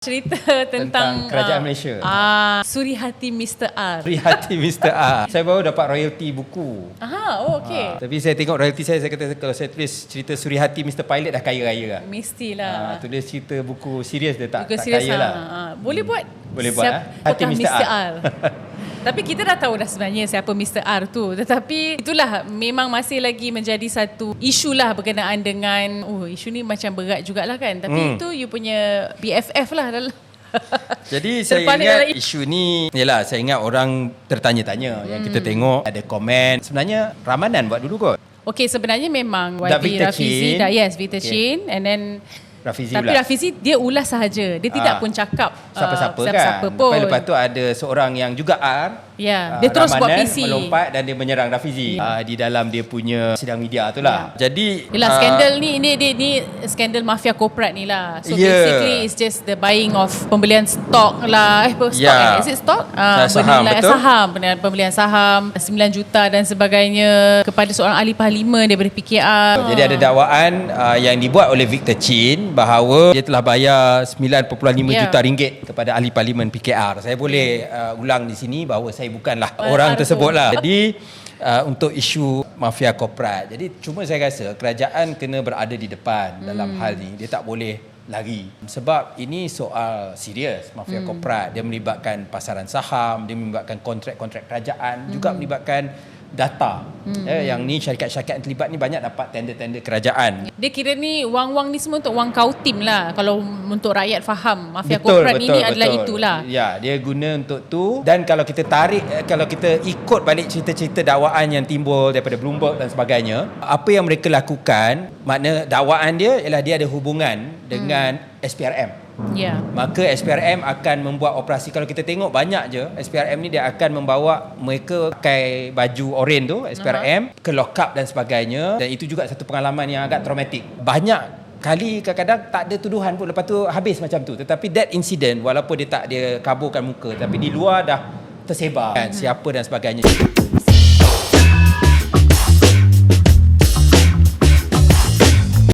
Cerita tentang kerajaan Malaysia. Surihati Mr. R. Surihati Mr. R. Saya baru dapat royalty buku. Okey. Tapi saya tengok royalty saya kata kalau saya tulis cerita Surihati Mr. Pilot dah kaya raya lah. Mestilah. Tulis cerita buku serius dia tak serius, kaya lah. Boleh buat. Boleh buat. Hati Mr. R. Tapi kita dah tahu dah sebenarnya siapa Mr. R tu. Tetapi itulah memang masih lagi menjadi satu isu lah berkenaan dengan isu ni macam berat jugalah kan. Tapi itu you punya BFF lah dalam. Jadi saya ingat isu ni, yalah, saya ingat orang tertanya-tanya. Yang kita tengok ada komen. Sebenarnya Ramadan buat dulu kot. Okey, sebenarnya memang YB Rafizi dah, Victor Chin, and then Rafizi tapi ulas. Rafizi dia ulas sahaja. Dia tidak pun cakap siapa-siapa siapa-siapa kan. pun. Lepas tu ada seorang yang juga R. Ya, dia terus buat Ramadan PC. melompat dan dia menyerang Rafizi di dalam dia punya sidang media tu lah. Jadi yelah, skandal ni skandal mafia korporat ni lah. So basically it's just the buying of pembelian stok lah. Is it stock? Saham, betul. Pembelian saham 9 juta dan sebagainya kepada seorang ahli parlimen daripada PKR. Jadi ada dakwaan yang dibuat oleh Victor Chin bahawa dia telah bayar 9.5 juta ringgit kepada ahli parlimen PKR. Saya boleh ulang di sini bahawa saya bukanlah orang tersebut lah. Jadi untuk isu mafia korporat. Jadi cuma saya rasa kerajaan kena berada di depan dalam hal ni. Dia tak boleh lari. Sebab ini soal serius mafia korporat. Dia melibatkan pasaran saham, dia melibatkan kontrak-kontrak kerajaan, juga melibatkan data. Yang ni syarikat-syarikat yang terlibat ni banyak dapat tender-tender kerajaan. Dia kira ni wang-wang ni semua untuk wang kautim lah. Kalau untuk rakyat faham mafia korporat ini adalah itulah. Ya, dia guna untuk tu. Dan kalau kita tarik, kalau kita ikut balik cerita-cerita dakwaan yang timbul daripada Bloomberg dan sebagainya, apa yang mereka lakukan, makna dakwaan dia ialah dia ada hubungan dengan SPRM. Maka SPRM akan membuat operasi. Kalau kita tengok banyak je SPRM ni, dia akan membawa mereka pakai baju oren tu SPRM ke lock up dan sebagainya. Dan itu juga satu pengalaman yang agak traumatik. Banyak kali kadang-kadang tak ada tuduhan pun, lepas tu habis macam tu. Tetapi that incident, walaupun dia kaburkan muka, tapi di luar dah tersebar siapa dan sebagainya.